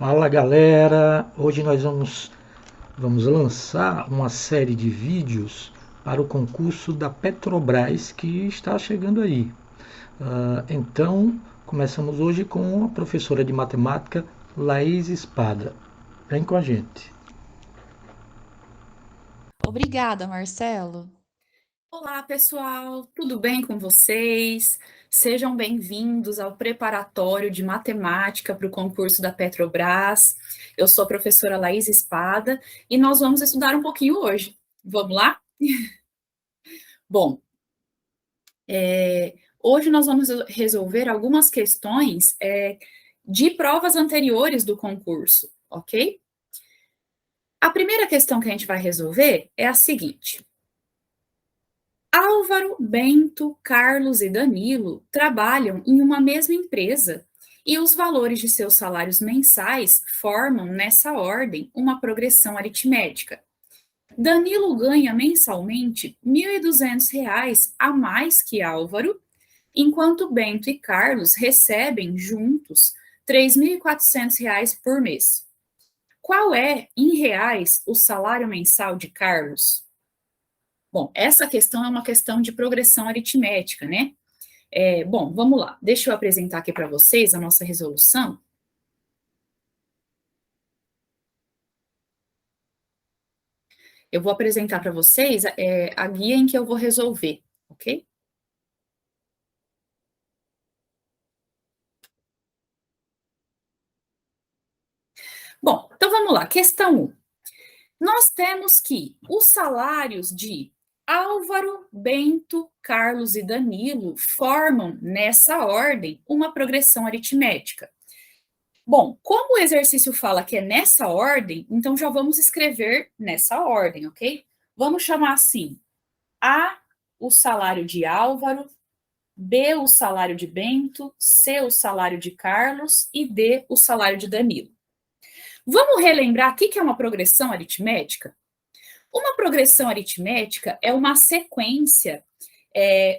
Fala galera, hoje nós vamos lançar uma série de vídeos para o concurso da Petrobras que está chegando aí. Então, começamos hoje com a professora de matemática Laís Espada. Vem com a gente. Obrigada, Marcelo. Olá, pessoal, tudo bem com vocês? Sejam bem-vindos ao preparatório de matemática para o concurso da Petrobras. Eu sou a professora Laís Espada e nós vamos estudar um pouquinho hoje. Vamos lá? Bom, hoje nós vamos resolver algumas questões de provas anteriores do concurso, ok? A primeira questão que a gente vai resolver é a seguinte. Álvaro, Bento, Carlos e Danilo trabalham em uma mesma empresa e os valores de seus salários mensais formam, nessa ordem, uma progressão aritmética. Danilo ganha mensalmente R$ 1.200 a mais que Álvaro, enquanto Bento e Carlos recebem, juntos, R$ 3.400 por mês. Qual é, em reais, o salário mensal de Carlos? Bom, essa questão é uma questão de progressão aritmética, né? Bom, vamos lá. Deixa eu apresentar aqui para vocês a nossa resolução. Eu vou apresentar para vocês a guia em que eu vou resolver, ok? Bom, então vamos lá. Questão 1. Nós temos que os salários de Álvaro, Bento, Carlos e Danilo formam, nessa ordem, uma progressão aritmética. Bom, como o exercício fala que é nessa ordem, então já vamos escrever nessa ordem, ok? Vamos chamar assim: A, o salário de Álvaro, B, o salário de Bento, C, o salário de Carlos e D, o salário de Danilo. Vamos relembrar o que é uma progressão aritmética? Uma progressão aritmética é uma sequência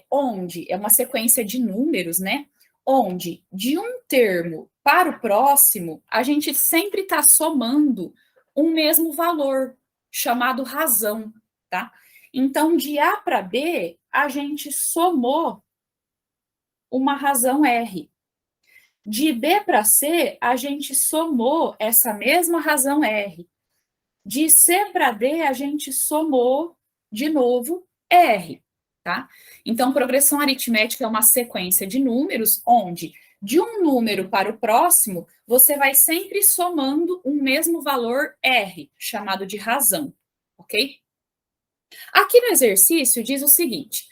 onde é uma sequência de números, né? Onde de um termo para o próximo, a gente sempre está somando um mesmo valor, chamado razão, tá? Então, de A para B, a gente somou uma razão R. De B para C, a gente somou essa mesma razão R. De C para D, a gente somou de novo R, tá? Então, progressão aritmética é uma sequência de números onde, de um número para o próximo, você vai sempre somando um mesmo valor R, chamado de razão, ok? Aqui no exercício diz o seguinte,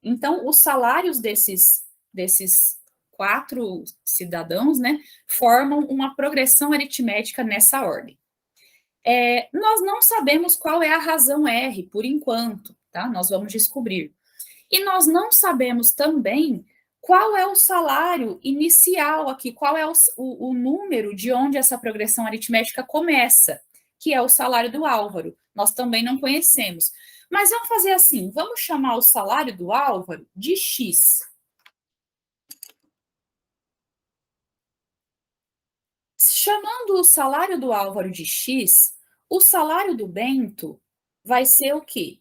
então, os salários desses 4 cidadãos, né, formam uma progressão aritmética nessa ordem. Nós não sabemos qual é a razão R, por enquanto, tá? Nós vamos descobrir. E nós não sabemos também qual é o salário inicial aqui, qual é o número de onde essa progressão aritmética começa, que é o salário do Álvaro. Nós também não conhecemos. Mas vamos fazer assim, vamos chamar o salário do Álvaro de X. Chamando o salário do Álvaro de X, o salário do Bento vai ser o quê?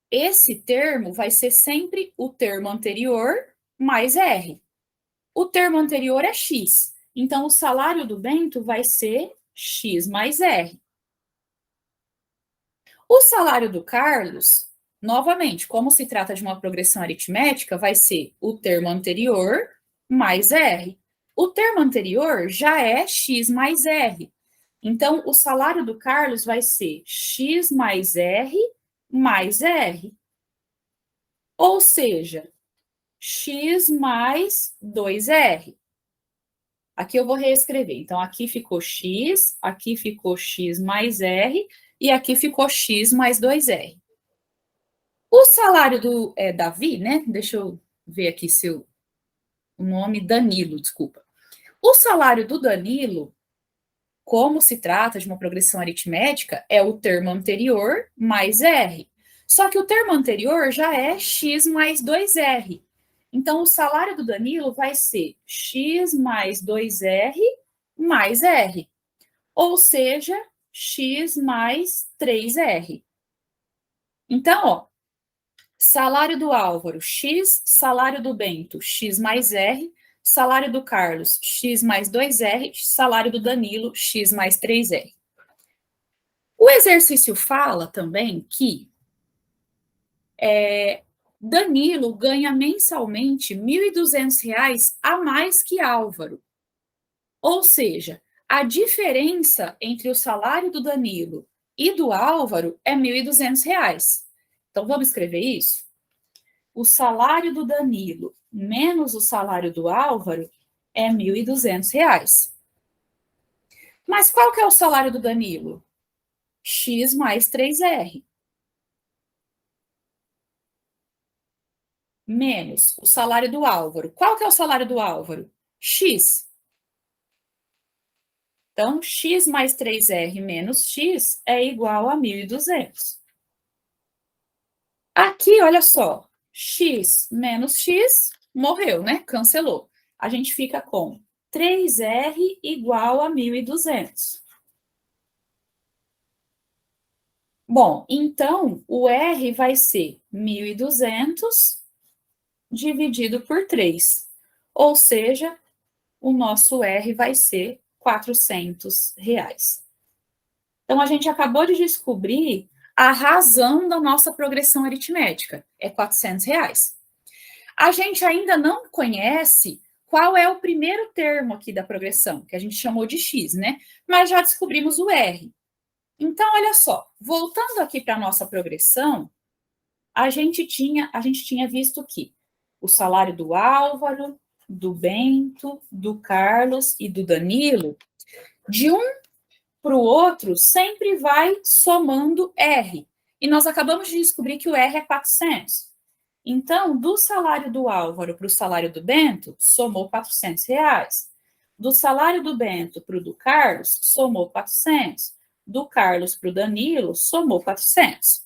Esse termo vai ser sempre o termo anterior mais R. O termo anterior é X. Então, o salário do Bento vai ser X mais R. O salário do Carlos, novamente, como se trata de uma progressão aritmética, vai ser o termo anterior mais R. O termo anterior já é X mais R. Então, o salário do Carlos vai ser X mais R mais R. Ou seja, X mais 2R. Aqui eu vou reescrever. Então, aqui ficou X mais R, e aqui ficou X mais 2R. O salário do Davi, né? Deixa eu ver aqui o nome, Danilo, desculpa. O salário do Danilo, como se trata de uma progressão aritmética, é o termo anterior mais R. Só que o termo anterior já é X mais 2R. Então, o salário do Danilo vai ser X mais 2R mais R, ou seja, X mais 3R. Então, ó, salário do Álvaro, X, salário do Bento, X mais R, salário do Carlos, X mais 2R, salário do Danilo, X mais 3R. O exercício fala também que Danilo ganha mensalmente R$ 1.200 a mais que Álvaro. Ou seja, a diferença entre o salário do Danilo e do Álvaro é R$ 1.200. Então, vamos escrever isso? O salário do Danilo menos o salário do Álvaro é R$ 1.200. Mas qual que é o salário do Danilo? X mais 3R. Menos o salário do Álvaro. Qual que é o salário do Álvaro? X. Então, X mais 3R menos X é igual a 1.200. Aqui, olha só, X menos X morreu, né? Cancelou. A gente fica com 3R igual a 1.200. Bom, então, o R vai ser 1.200 dividido por 3. Ou seja, o nosso R vai ser R$ 400. Então, a gente acabou de descobrir a razão da nossa progressão aritmética, é R$ 400. A gente ainda não conhece qual é o primeiro termo aqui da progressão, que a gente chamou de X, né? Mas já descobrimos o R. Então, olha só, voltando aqui para a nossa progressão, a gente tinha visto que o salário do Álvaro, do Bento, do Carlos e do Danilo, de um para o outro, sempre vai somando R. E nós acabamos de descobrir que o R é 400. Então, do salário do Álvaro para o salário do Bento, somou R$ 400. Do salário do Bento para o do Carlos, somou 400. Do Carlos para o Danilo, somou 400.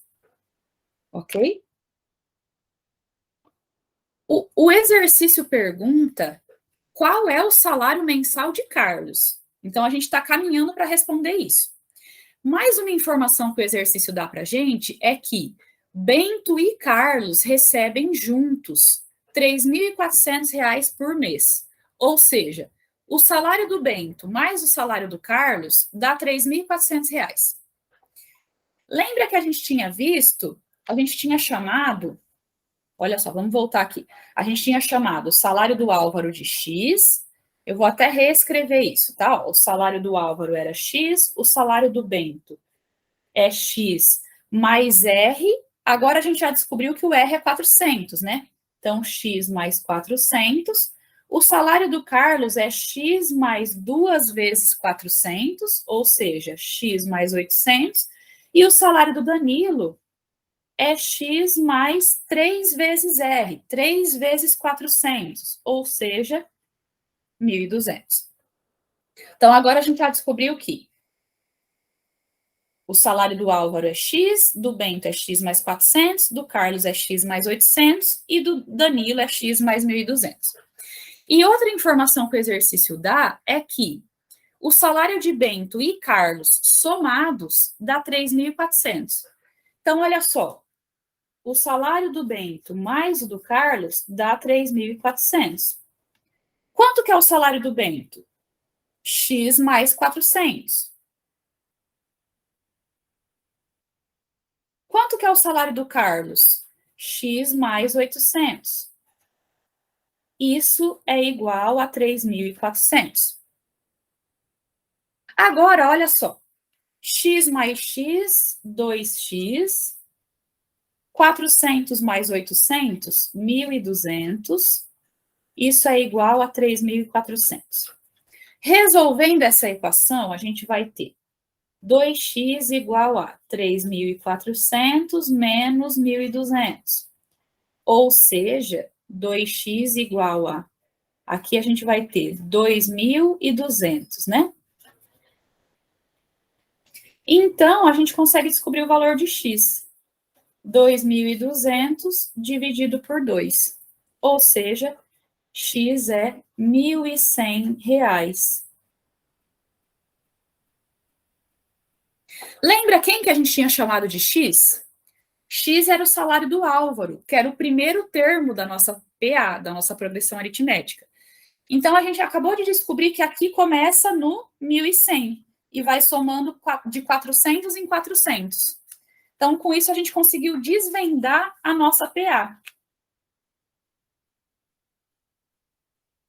Ok? O exercício pergunta qual é o salário mensal de Carlos. Então, a gente está caminhando para responder isso. Mais uma informação que o exercício dá para a gente é que Bento e Carlos recebem juntos R$ 3.400 por mês. Ou seja, o salário do Bento mais o salário do Carlos dá R$ 3.400. Lembra que a gente tinha visto, a gente tinha chamado, olha só, vamos voltar aqui. A gente tinha chamado o salário do Álvaro de X. Eu vou até reescrever isso, tá? O salário do Álvaro era X, o salário do Bento é X mais R. Agora a gente já descobriu que o R é 400, né? Então, X mais 400. O salário do Carlos é X mais 2 vezes 400, ou seja, X mais 800. E o salário do Danilo é X mais 3 vezes R, 3 vezes 400, ou seja, 1.200. Então, agora a gente já descobriu que o salário do Álvaro é X, do Bento é X mais 400, do Carlos é X mais 800 e do Danilo é X mais 1.200. E outra informação que o exercício dá é que o salário de Bento e Carlos somados dá 3.400. Então, olha só, o salário do Bento mais o do Carlos dá 3.400. Quanto que é o salário do Bento? X mais 400. Quanto que é o salário do Carlos? X mais 800. Isso é igual a 3.400. Agora, olha só. X mais X, 2x. 400 mais 800, 1.200. Isso é igual a 3.400. Resolvendo essa equação, a gente vai ter 2x igual a 3.400 menos 1.200. Ou seja, 2x igual a... Aqui a gente vai ter 2.200, né? Então, a gente consegue descobrir o valor de x. 2.200 dividido por 2. Ou seja, x é R$ 1.100. Lembra quem que a gente tinha chamado de X? X era o salário do Álvaro, que era o primeiro termo da nossa PA, da nossa progressão aritmética. Então, a gente acabou de descobrir que aqui começa no 1.100 e vai somando de 400 em 400. Então, com isso, a gente conseguiu desvendar a nossa PA.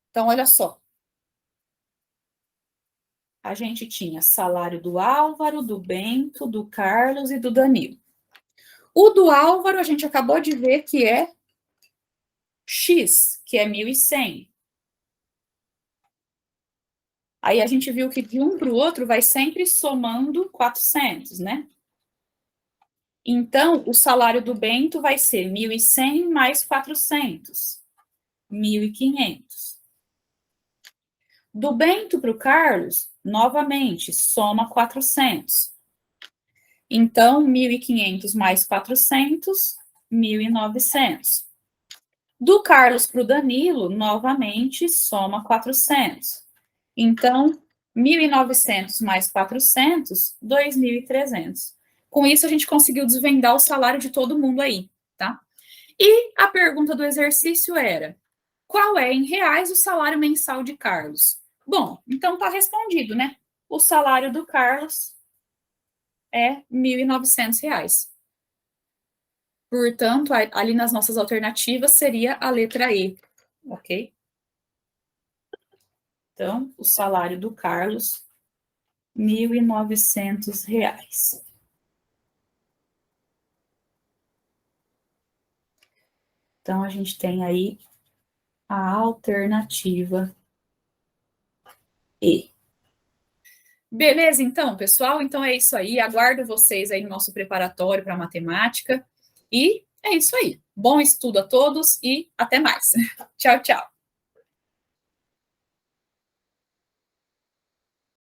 Então, olha só. A gente tinha salário do Álvaro, do Bento, do Carlos e do Danilo. O do Álvaro, a gente acabou de ver que é X, que é 1.100. Aí a gente viu que de um para o outro vai sempre somando 400, né? Então, o salário do Bento vai ser 1.100 mais 400, 1.500. Do Bento para o Carlos, novamente, soma 400. Então, 1.500 mais 400, 1.900. Do Carlos para o Danilo, novamente, soma 400. Então, 1.900 mais 400, 2.300. Com isso, a gente conseguiu desvendar o salário de todo mundo aí, tá? E a pergunta do exercício era: qual é, em reais, o salário mensal de Carlos? Bom, então tá respondido, né? O salário do Carlos é R$ 1.900. Portanto, ali nas nossas alternativas seria a letra E, ok? Então, o salário do Carlos, R$ 1.900. Então, a gente tem aí a alternativa E. Beleza, então, pessoal? Então é isso aí. Aguardo vocês aí no nosso preparatório para matemática. E é isso aí. Bom estudo a todos e até mais. Tchau, tchau.